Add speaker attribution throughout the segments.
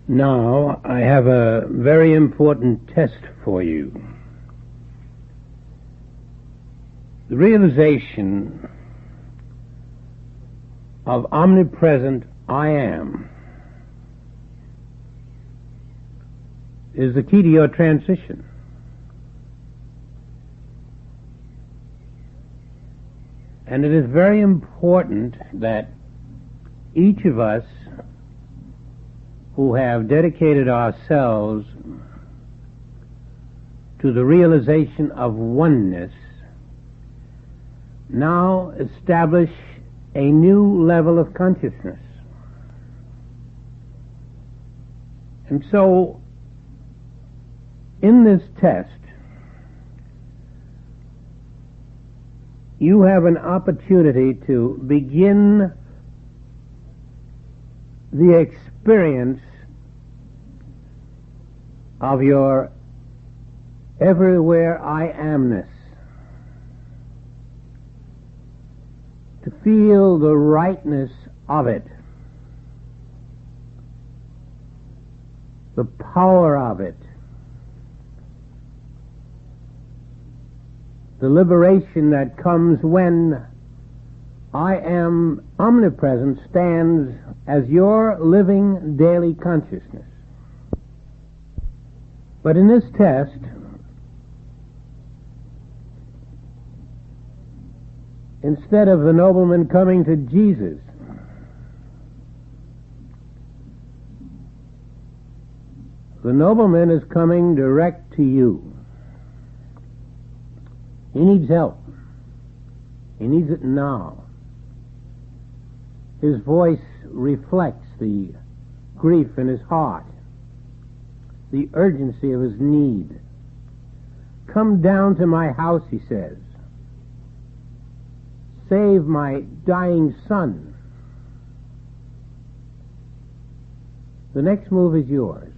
Speaker 1: Now, I have a very important test for you. The realization of omnipresent I am is the key to your transition. And it is very important that each of us who have dedicated ourselves to the realization of oneness now establish a new level of consciousness. And so, in this test, you have an opportunity to begin the experience of your everywhere I amness, to feel the rightness of it, the power of it, the liberation that comes when I am omnipresent stands as your living daily consciousness. But in this test, instead of the nobleman coming to Jesus, the nobleman is coming direct to you. He needs help. He needs it now. His voice reflects the grief in his heart, the urgency of his need. Come down to my house, he says. Save my dying son. The next move is yours.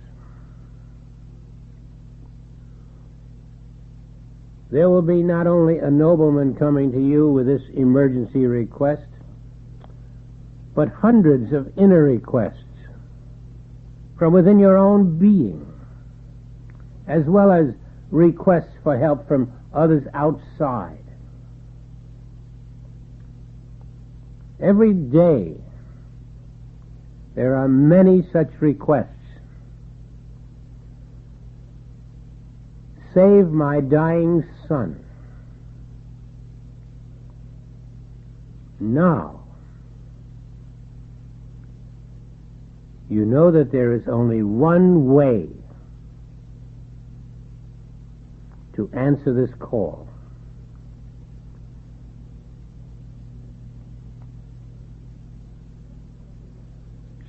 Speaker 1: There will be not only a nobleman coming to you with this emergency request, but hundreds of inner requests from within your own being, as well as requests for help from others outside. Every day there are many such requests. Save my dying son. Now, you know that there is only one way to answer this call.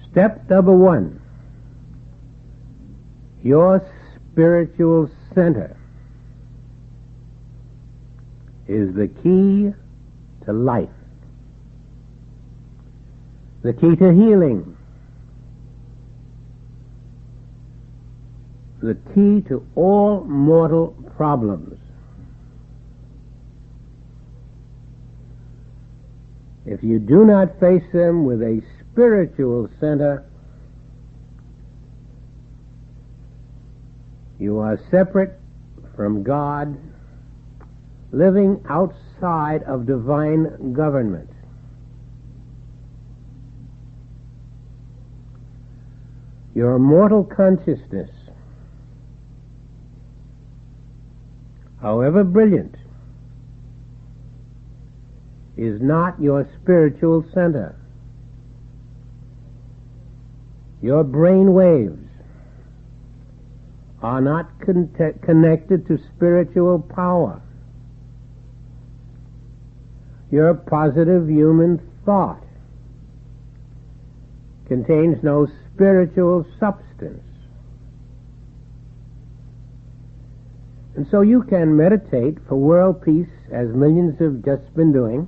Speaker 1: Step number one, your spiritual center is the key to life, the key to healing, the key to all mortal problems. If you do not face them with a spiritual center, you are separate from God, living outside of divine government. Your mortal consciousness, however brilliant, is not your spiritual center. Your brain waves are not connected to spiritual power. Your positive human thought contains no spiritual substance. And so you can meditate for world peace, as millions have just been doing.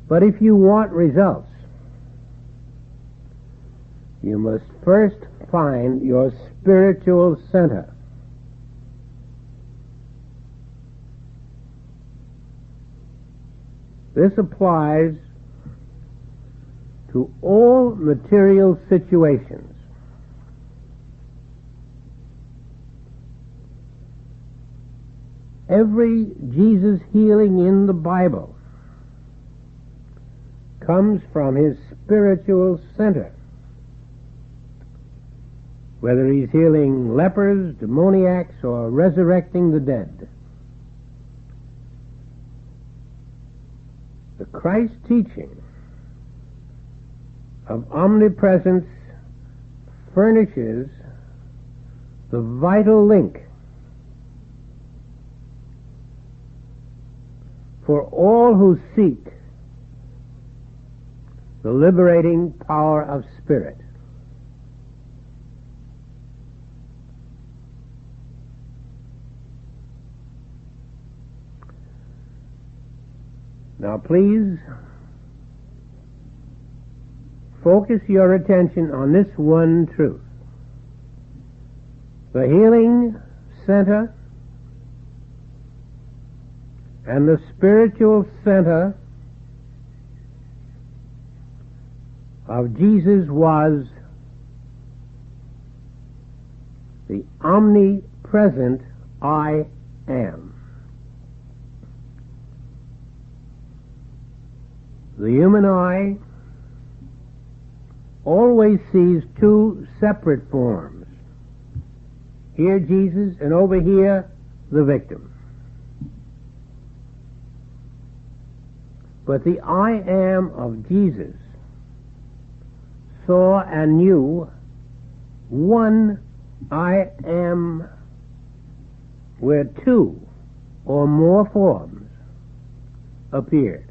Speaker 1: But if you want results, you must first find your spiritual center. This applies to all material situations. Every Jesus healing in the Bible comes from his spiritual center. Whether he's healing lepers, demoniacs, or resurrecting the dead. The Christ teaching of omnipresence furnishes the vital link for all who seek the liberating power of spirit. Now please focus your attention on this one truth. The healing center and the spiritual center of Jesus was the omnipresent I am. The human eye always sees two separate forms. Here Jesus, and over here the victim. But the I am of Jesus saw and knew one I am where two or more forms appeared.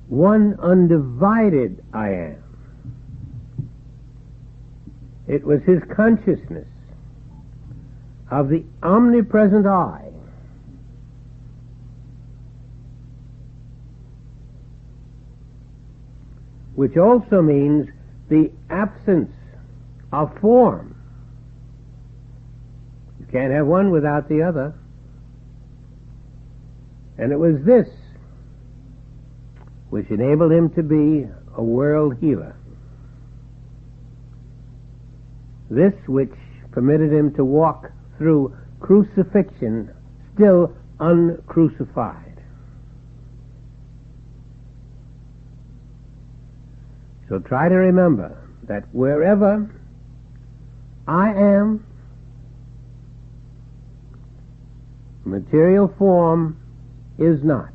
Speaker 1: One undivided I am. It was his consciousness of the omnipresent I which also means the absence of form. You can't have one without the other. And it was this which enabled him to be a world healer. This which permitted him to walk through crucifixion still uncrucified. So try to remember that wherever I am, material form is not.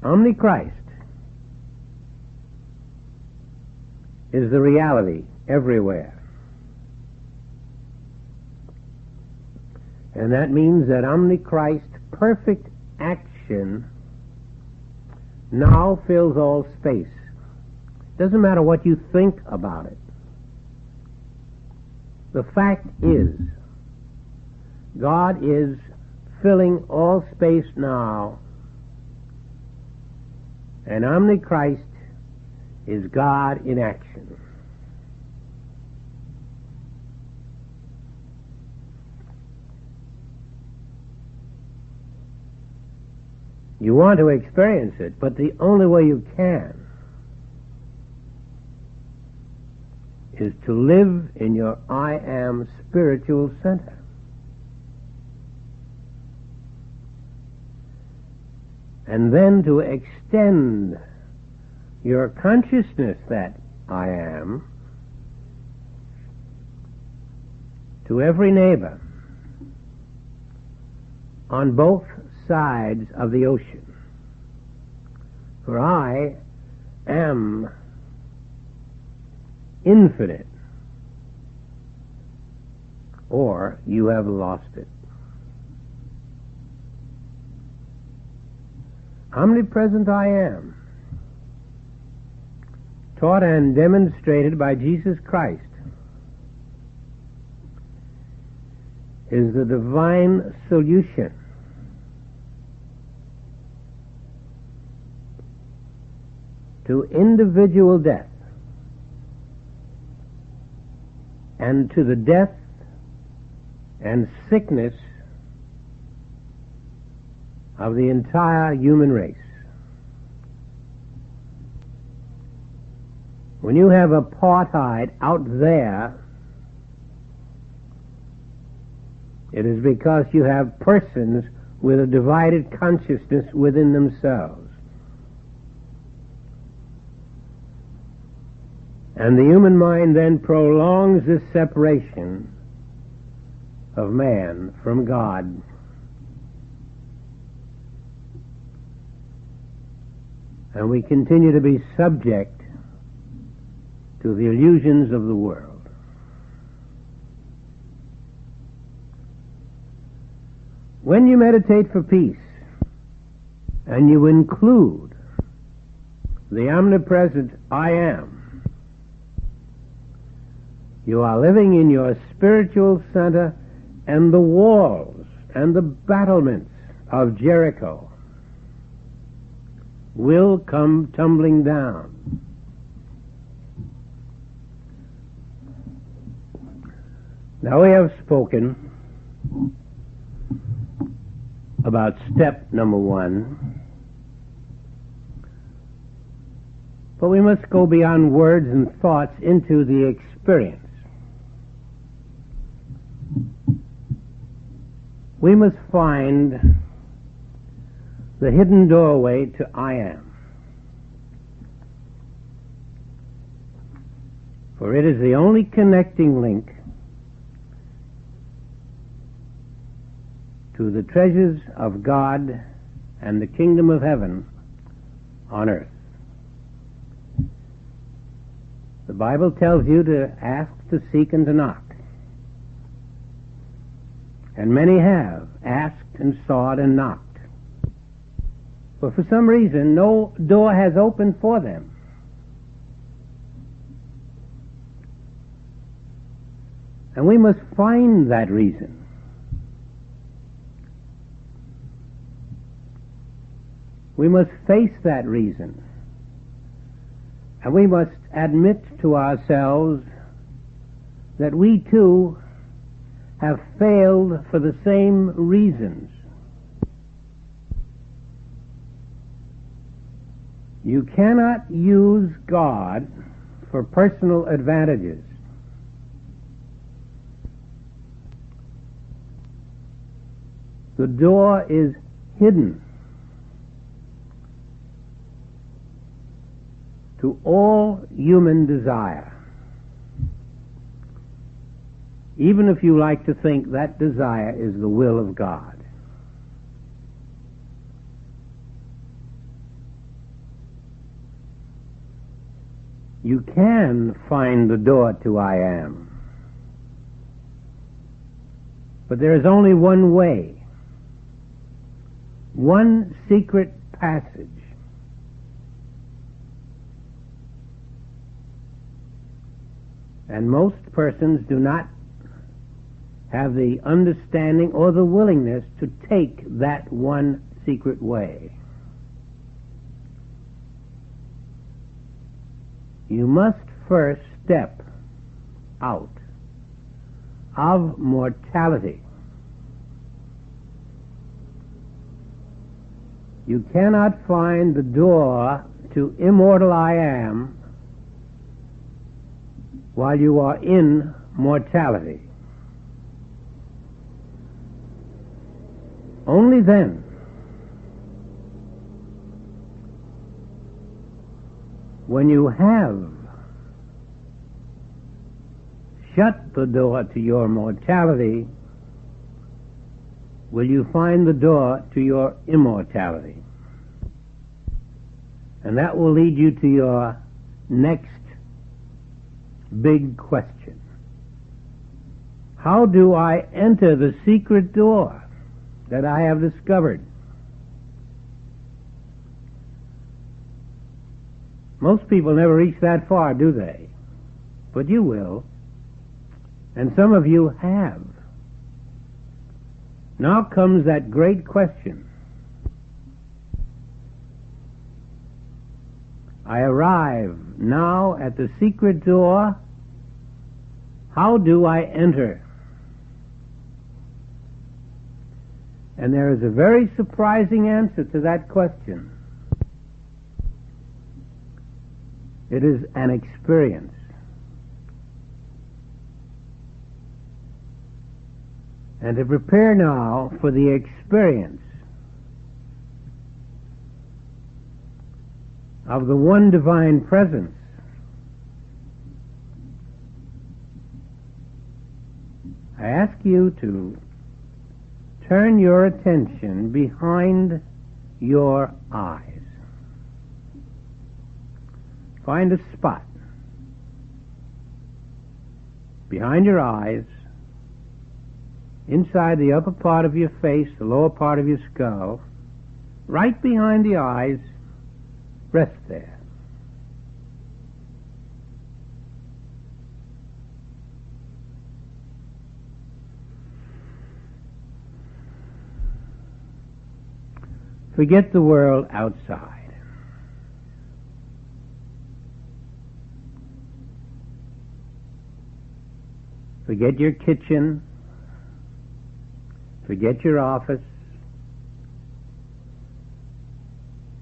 Speaker 1: OmniChrist is the reality everywhere. And that means that OmniChrist perfect action now fills all space. Doesn't matter what you think about it. The fact is, God is filling all space now, and OmniChrist is God in action. You want to experience it, but the only way you can is to live in your I am spiritual center. And then to extend your consciousness that I am to every neighbor on both sides of the ocean. For I am infinite, or you have lost it. Omnipresent I am, taught and demonstrated by Jesus Christ, is the divine solution to individual death and to the death and sickness of the entire human race. When you have apartheid out there, it is because you have persons with a divided consciousness within themselves. And the human mind then prolongs this separation of man from God. And we continue to be subject to the illusions of the world. When you meditate for peace, and you include the omnipresent I Am, you are living in your spiritual center, and the walls and the battlements of Jericho will come tumbling down. Now we have spoken about step number 1, but we must go beyond words and thoughts into the experience. We must find the hidden doorway to I Am. For it is the only connecting link to the treasures of God and the kingdom of heaven on earth. The Bible tells you to ask, to seek, and to knock. And many have asked and sought and knocked. But for some reason, no door has opened for them. And we must find that reason. We must face that reason. And we must admit to ourselves that we too have failed for the same reasons. You cannot use God for personal advantages. The door is hidden to all human desire, even if you like to think that desire is the will of God. You can find the door to I Am, but there is only one way, one secret passage. And most persons do not have the understanding or the willingness to take that one secret way. You must first step out of mortality. You cannot find the door to immortal I Am while you are in mortality. Only then when you have shut the door to your mortality will you find the door to your immortality. And that will lead you to your next big question. How do I enter the secret door that I have discovered? Most people never reach that far, do they? But you will. And some of you have. Now comes that great question. I arrive now at the secret door. How do I enter? And there is a very surprising answer to that question. It is an experience. And to prepare now for the experience of the one divine presence, I ask you to turn your attention behind your eyes. Find a spot behind your eyes, inside the upper part of your face, the lower part of your skull, right behind the eyes. Rest there. Forget the world outside. Forget your kitchen. Forget your office.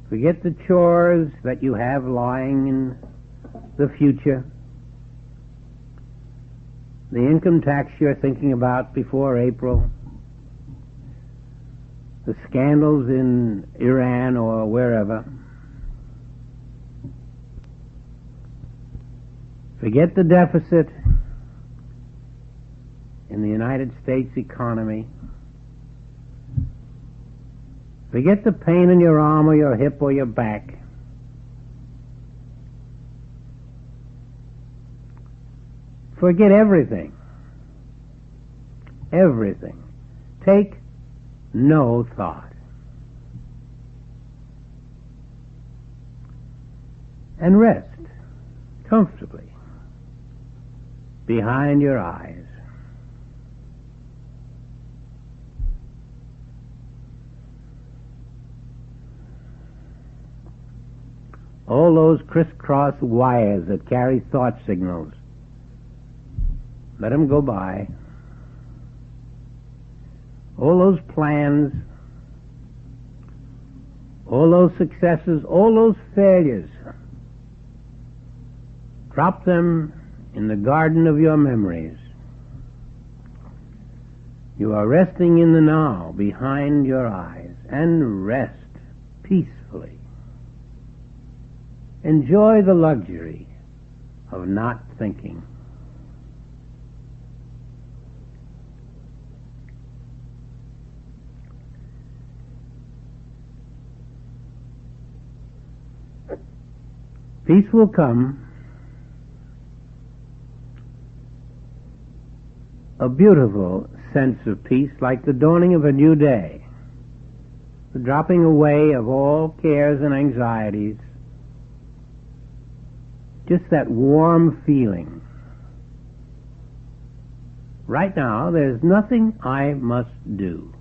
Speaker 1: Forget the chores that you have lying in the future. The income tax you're thinking about before April. The scandals in Iran or wherever. Forget the deficit in the United States economy. Forget the pain in your arm or your hip or your back. Forget everything. Everything. Take no thought. And rest comfortably behind your eyes. All those crisscross wires that carry thought signals, let them go by. All those plans, all those successes, all those failures, drop them in the garden of your memories. You are resting in the now behind your eyes, and rest peacefully. Enjoy the luxury of not thinking. Peace will come, a beautiful sense of peace, like the dawning of a new day, the dropping away of all cares and anxieties, just that warm feeling. Right now, there's nothing I must do.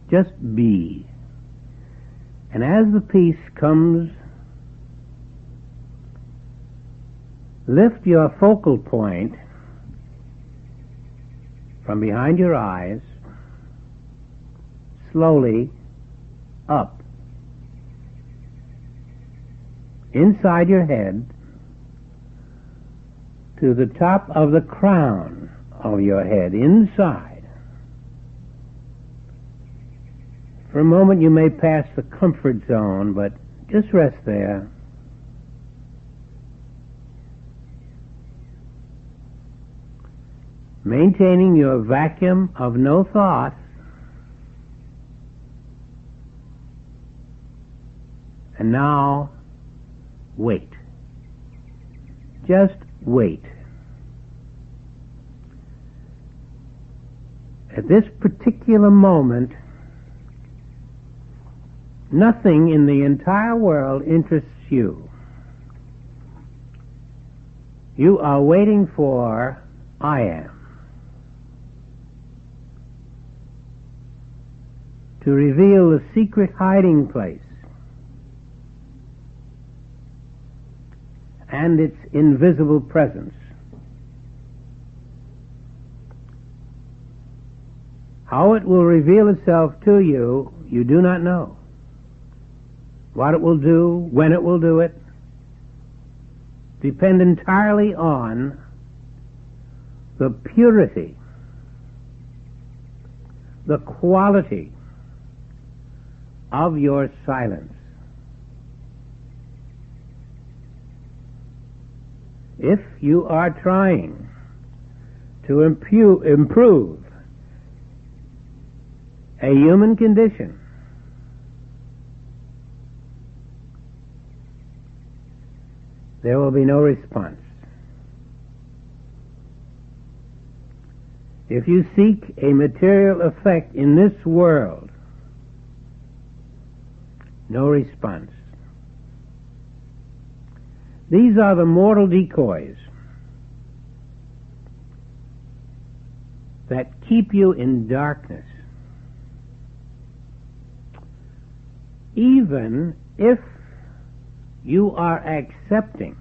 Speaker 1: Just be. And as the peace comes, lift your focal point from behind your eyes slowly up inside your head to the top of the crown of your head, inside. For a moment you may pass the comfort zone, but just rest there. Maintaining your vacuum of no thought, and now wait. Just wait. At this particular moment, nothing in the entire world interests you. You are waiting for I am to reveal the secret hiding place and its invisible presence. How it will reveal itself to you, you do not know. What it will do, when it will do it, depend entirely on the purity, the quality of your silence. If you are trying to improve a human condition, there will be no response. If you seek a material effect in this world, no response. These are the mortal decoys that keep you in darkness. Even if you are accepting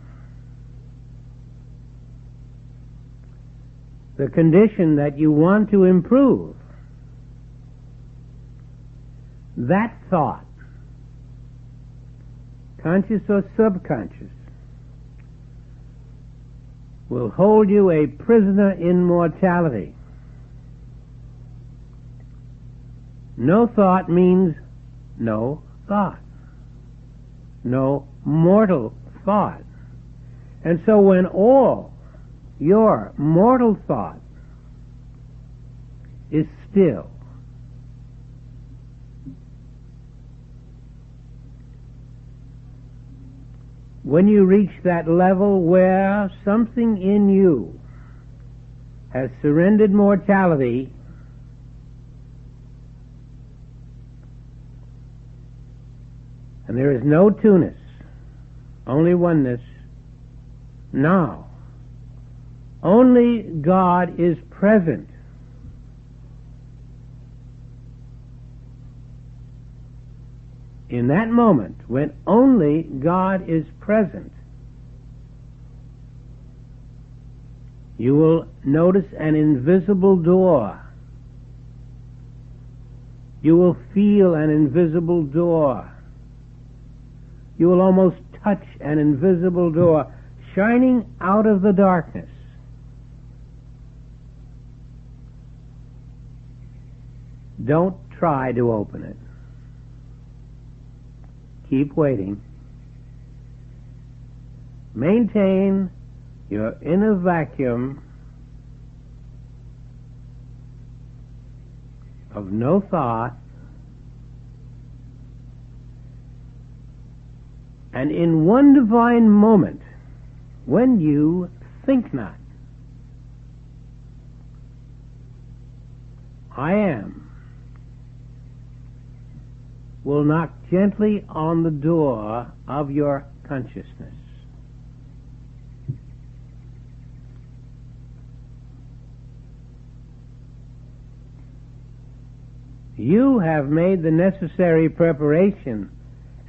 Speaker 1: the condition that you want to improve, that thought, conscious or subconscious, will hold you a prisoner in mortality. No thought means no thought. No mortal thought. And so when all your mortal thought is still, when you reach that level where something in you has surrendered mortality, and there is no two-ness, only oneness, now only God is present. In that moment, when only God is present, you will notice an invisible door. You will feel an invisible door. You will almost touch an invisible door shining out of the darkness. Don't try to open it. Keep waiting. Maintain your inner vacuum of no thought, and in one divine moment, when you think not, I am will knock gently on the door of your consciousness. You have made the necessary preparation,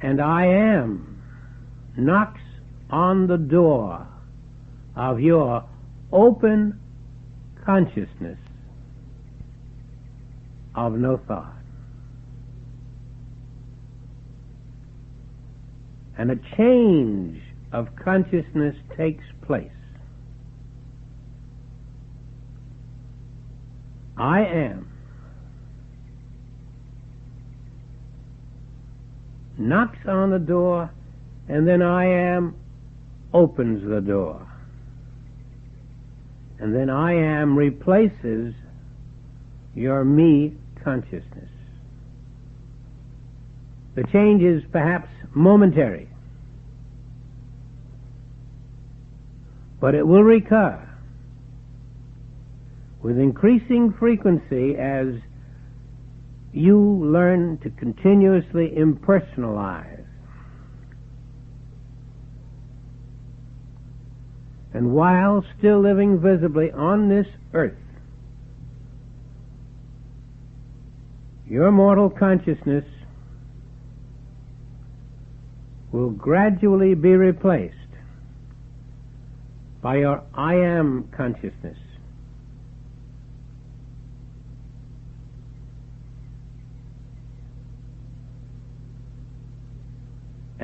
Speaker 1: and I am knocks on the door of your open consciousness of no thought. And a change of consciousness takes place. I am knocks on the door, and then I am opens the door. And then I am replaces your me consciousness. The change is perhaps momentary, but it will recur with increasing frequency as you learn to continuously impersonalize. And while still living visibly on this earth, your mortal consciousness will gradually be replaced by your I am consciousness.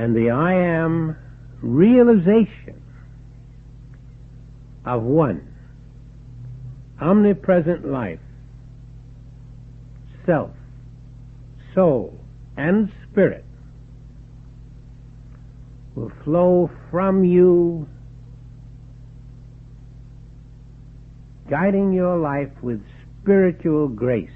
Speaker 1: and the I am realization of one omnipresent life, self, soul, and spirit will flow from you, guiding your life with spiritual grace.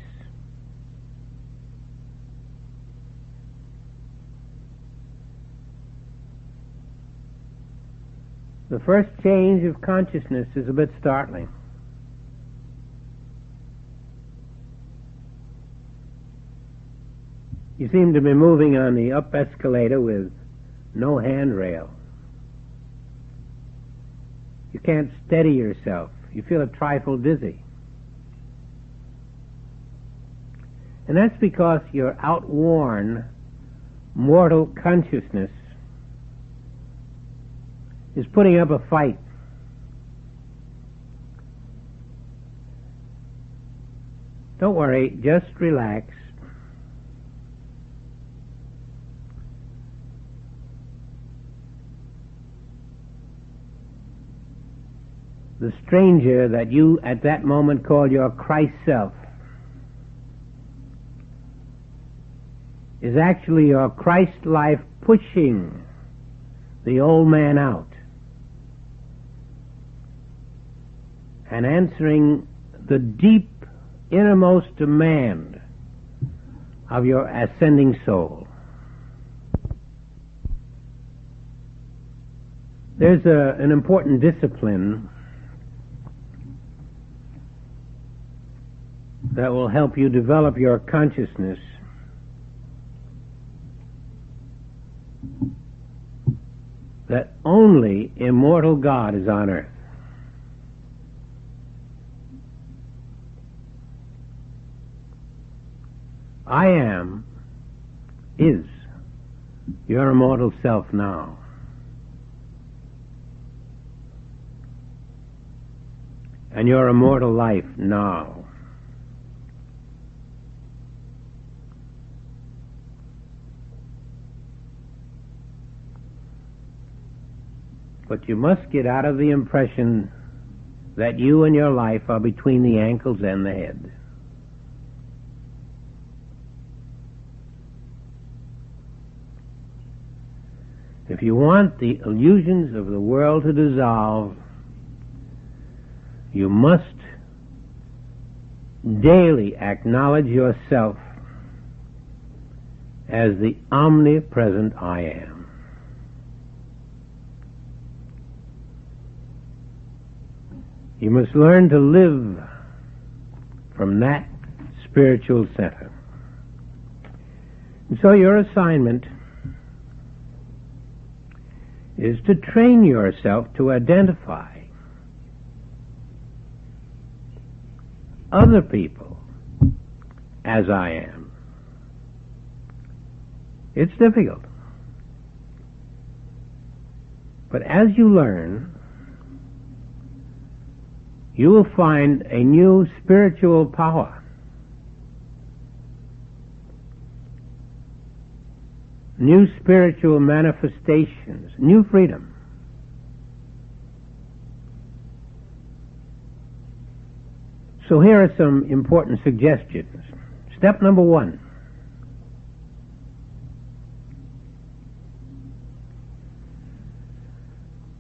Speaker 1: The first change of consciousness is a bit startling. You seem to be moving on the up escalator with no handrail. You can't steady yourself. You feel a trifle dizzy. And that's because your outworn mortal consciousness is putting up a fight. Don't worry, just relax. The stranger that you at that moment called your Christ self is actually your Christ life pushing the old man out and answering the deep innermost demand of your ascending soul. There's an important discipline that will help you develop your consciousness that only immortal God is on earth. I am is your immortal self now. And your immortal life now. But you must get out of the impression that you and your life are between the ankles and the head. If you want the illusions of the world to dissolve, you must daily acknowledge yourself as the omnipresent I am. You must learn to live from that spiritual center. And so your assignment is to train yourself to identify other people as I am. It's difficult. But as you learn, you will find a new spiritual power. New spiritual manifestations, new freedom. So here are some important suggestions. Step number 1.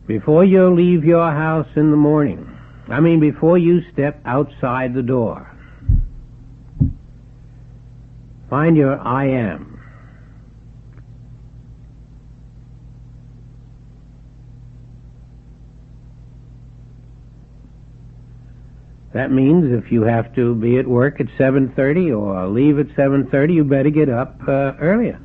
Speaker 1: Before you leave your house in the morning, before you step outside the door, find your I am. That means if you have to be at work at 7:30 or leave at 7:30, you better get up earlier.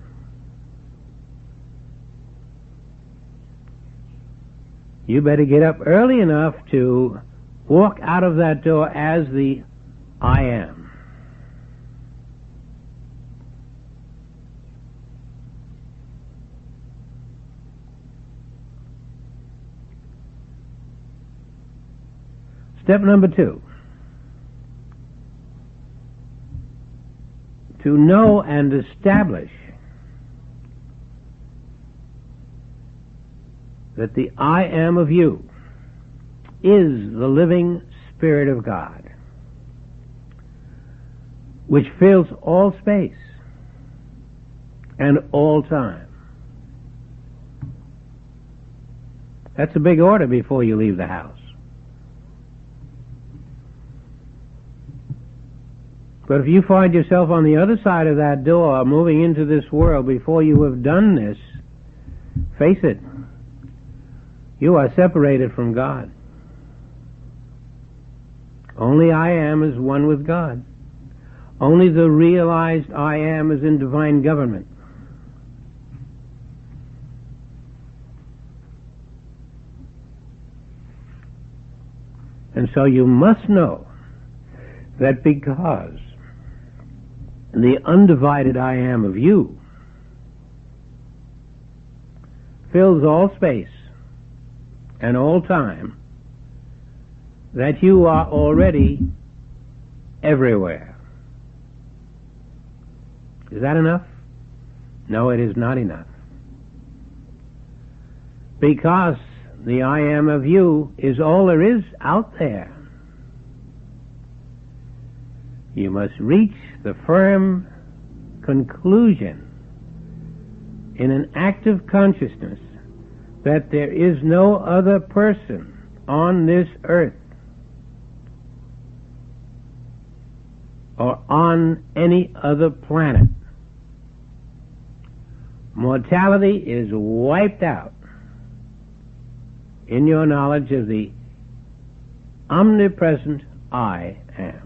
Speaker 1: You better get up early enough to walk out of that door as the I am. Step number 2. To know and establish that the I am of you is the living Spirit of God, which fills all space and all time. That's a big order before you leave the house. But if you find yourself on the other side of that door, moving into this world before you have done this, face it, you are separated from God. Only I am is one with God. Only the realized I am is in divine government. And so you must know that because the undivided I am of you fills all space and all time, that you are already everywhere. Is that enough? No, it is not enough. Because the I am of you is all there is out there. You must reach the firm conclusion in an active consciousness that there is no other person on this earth or on any other planet. Mortality is wiped out in your knowledge of the omnipresent I am.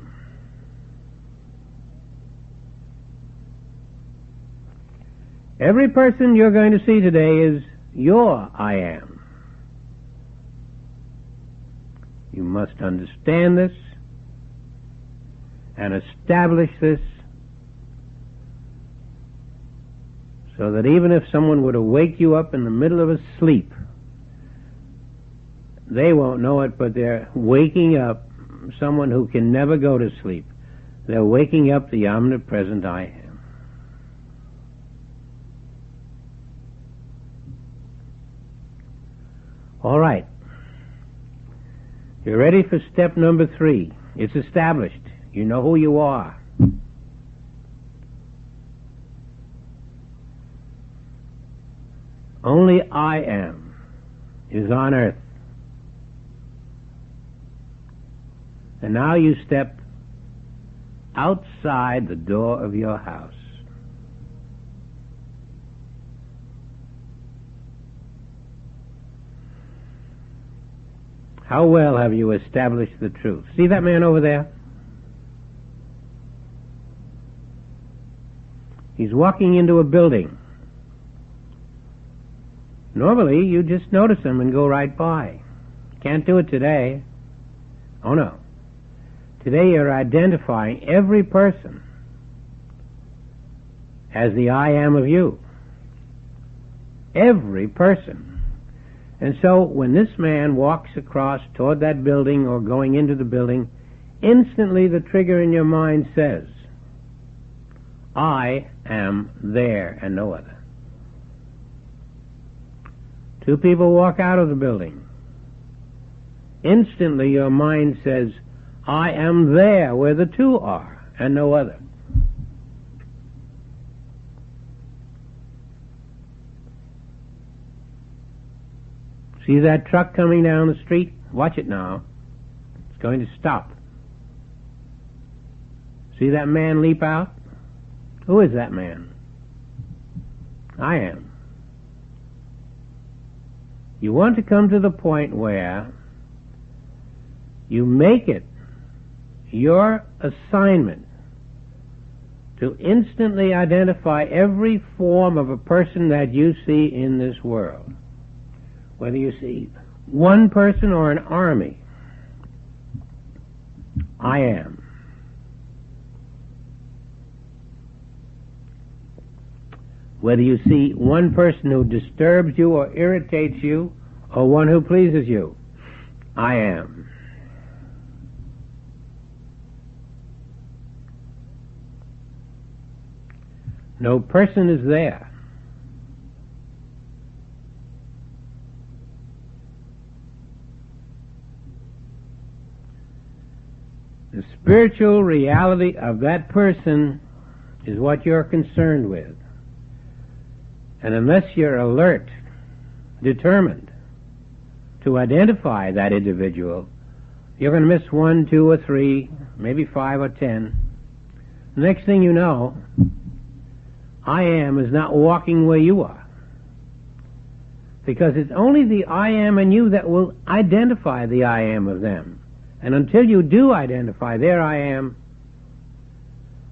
Speaker 1: Every person you're going to see today is your I am. You must understand this and establish this so that even if someone were to wake you up in the middle of a sleep, they won't know it, but they're waking up someone who can never go to sleep. They're waking up the omnipresent I am. All right. You're ready for step number 3. It's established. You know who you are. Only I am is on earth. And now you step outside the door of your house. How well have you established the truth? See that man over there? He's walking into a building. Normally, you just notice him and go right by. Can't do it today. Oh, no. Today you're identifying every person as the I am of you. Every person. And so when this man walks across toward that building or going into the building, instantly the trigger in your mind says, I am there and no other. 2 people walk out of the building. Instantly your mind says, I am there where the 2 are and no other. See that truck coming down the street? Watch it now. It's going to stop. See that man leap out? Who is that man? I am. You want to come to the point where you make it your assignment to instantly identify every form of a person that you see in this world. Whether you see one person or an army, I am. Whether you see one person who disturbs you or irritates you, or one who pleases you, I am. No person is there. The spiritual reality of that person is what you're concerned with. And unless you're alert, determined to identify that individual, you're going to miss 1, 2, or 3, maybe 5 or 10. The next thing you know, I am is not walking where you are. Because it's only the I am in you that will identify the I am of them. And until you do identify their I am,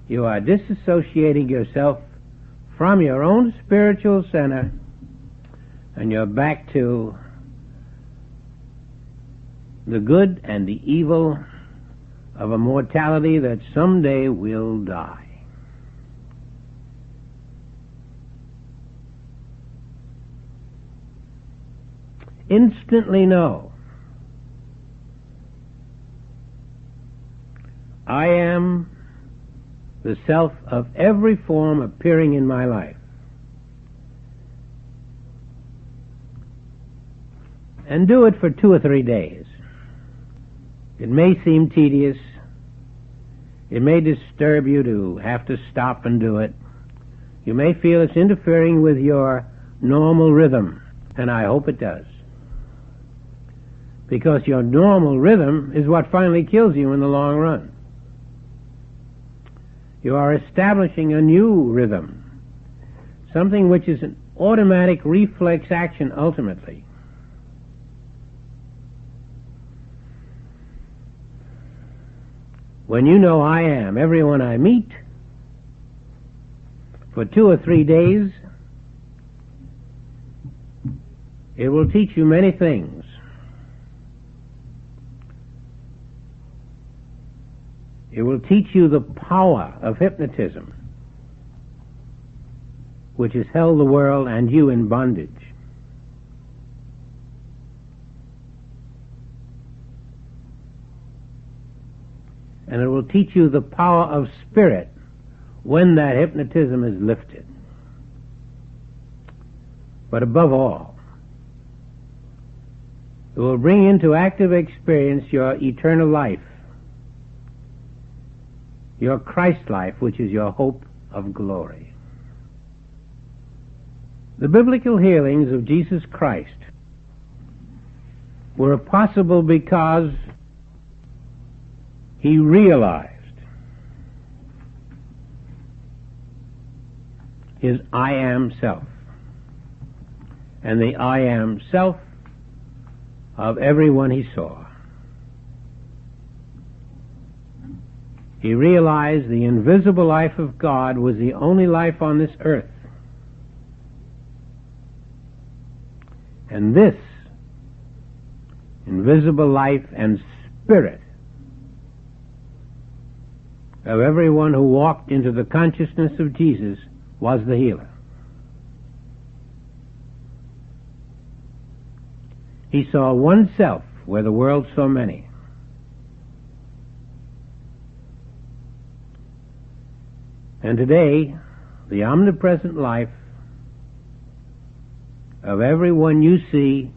Speaker 1: you are disassociating yourself from your own spiritual center, and you're back to the good and the evil of a mortality that someday will die. Instantly know, I am the self of every form appearing in my life. And do it for 2 or 3 days. It may seem tedious. It may disturb you to have to stop and do it. You may feel it's interfering with your normal rhythm, and I hope it does. Because your normal rhythm is what finally kills you in the long run. You are establishing a new rhythm, something which is an automatic reflex action ultimately. When you know I am everyone I meet, for 2 or 3 days, it will teach you many things. It will teach you the power of hypnotism, which has held the world and you in bondage. And it will teach you the power of spirit when that hypnotism is lifted. But above all, it will bring into active experience your eternal life, your Christ life, which is your hope of glory. The biblical healings of Jesus Christ were possible because he realized his I am self and the I am self of everyone he saw. He realized the invisible life of God was the only life on this earth. And this invisible life and spirit of everyone who walked into the consciousness of Jesus was the healer. He saw oneself where the world saw many. And today, the omnipresent life of everyone you see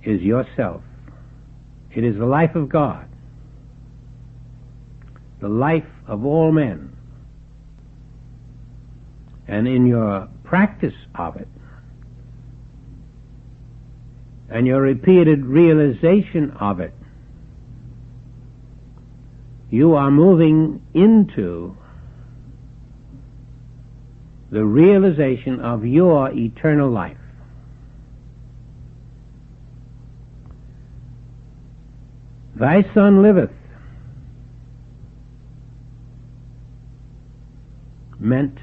Speaker 1: is yourself. It is the life of God, the life of all men. And in your practice of it, and your repeated realization of it, you are moving into the realization of your eternal life. Thy Son liveth meant,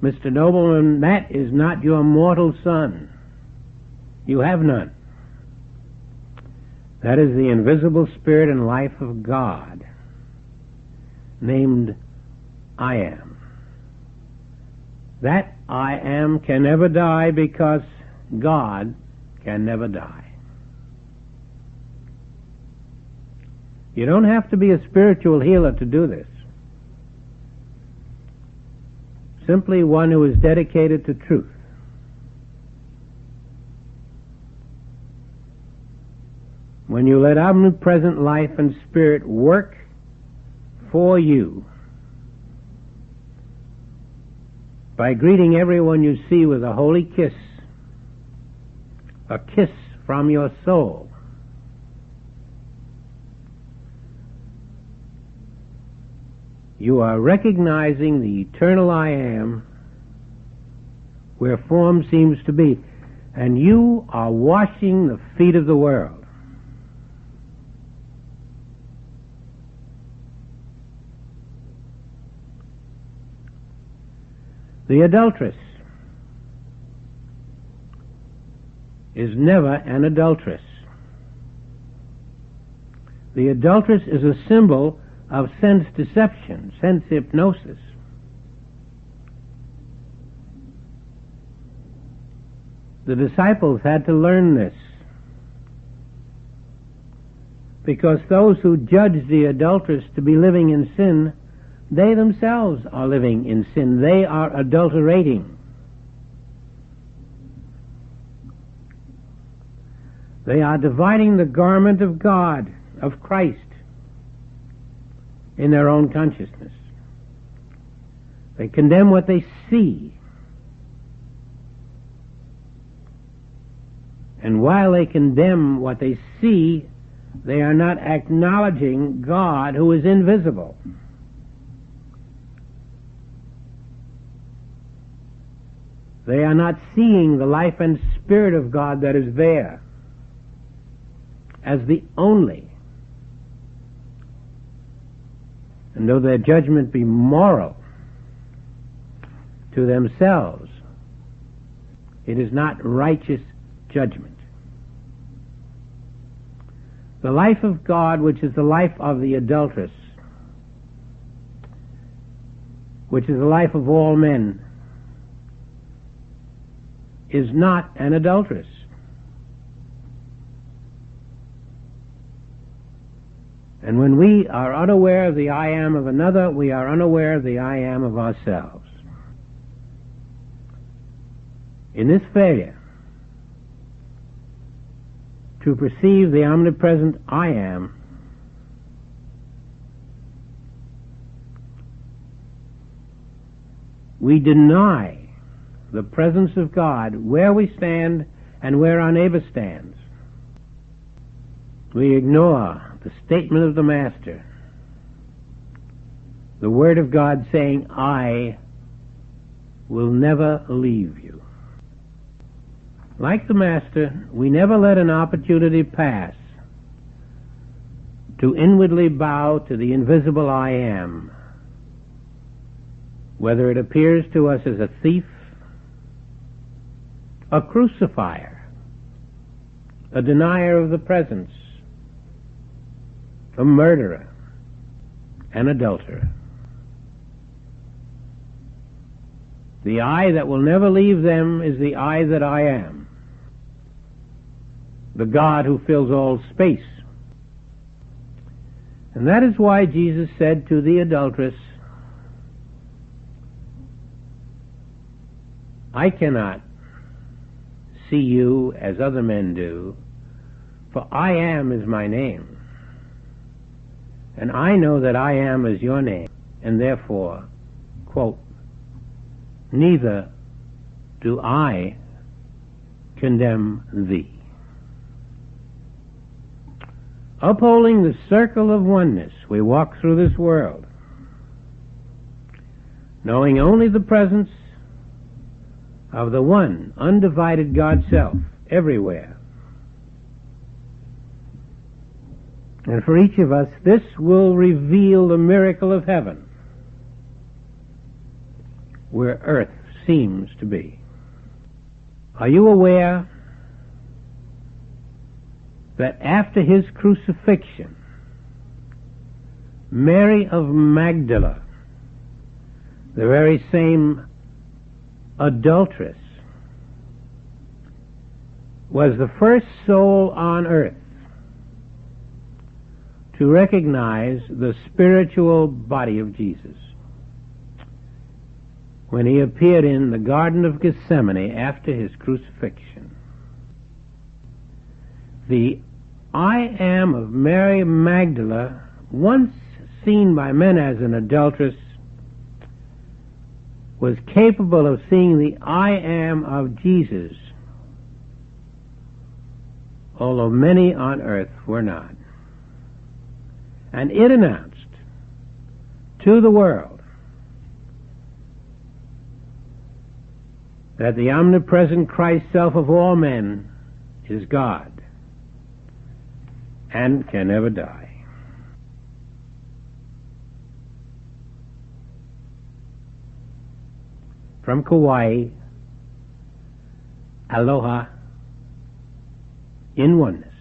Speaker 1: Mr. Nobleman, that is not your mortal son. You have none. That is the invisible spirit and life of God, named I am. That I am can never die because God can never die. You don't have to be a spiritual healer to do this. Simply one who is dedicated to truth. when you let omnipresent life and spirit work for you by greeting everyone you see with a holy kiss, a kiss from your soul, you are recognizing the eternal I Am where form seems to be, and you are washing the feet of the world. The adulteress is never an adulteress. The adulteress is a symbol of sense deception, sense hypnosis. The disciples had to learn this, because those who judge the adulteress to be living in sin, they themselves are living in sin. They are adulterating. They are dividing the garment of God, of Christ, in their own consciousness. They condemn what they see. And while they condemn what they see, they are not acknowledging God who is invisible. They are not seeing the life and spirit of God that is there as the only. And though their judgment be moral to themselves, it is not righteous judgment. The life of God, which is the life of the adulteress, which is the life of all men, is not an adulteress. And when we are unaware of the I Am of another, we are unaware of the I Am of ourselves. In this failure to perceive the omnipresent I Am, we deny the presence of God where we stand and where our neighbor stands. We ignore the statement of the Master, the Word of God saying, I will never leave you. Like the Master, we never let an opportunity pass to inwardly bow to the invisible I Am, whether it appears to us as a thief, a crucifier, a denier of the presence, a murderer, an adulterer. The I that will never leave them is the I that I am, the God who fills all space. And that is why Jesus said to the adulteress, I cannot see you as other men do, for I Am is my name. And I know that I Am is your name, and therefore, quote, neither do I condemn thee. Upholding the circle of oneness, we walk through this world, knowing only the presence of the one undivided God Self everywhere. And for each of us, this will reveal the miracle of heaven, where earth seems to be. Are you aware that after his crucifixion, Mary of Magdala, the very same adulteress, was the first soul on earth to recognize the spiritual body of Jesus when he appeared in the Garden of Gethsemane after his crucifixion. The I am of Mary Magdalene, once seen by men as an adulteress, was capable of seeing the I am of Jesus, although many on earth were not. And it announced to the world that the omnipresent Christ, self of all men, is God and can never die. From Kauai, aloha in oneness.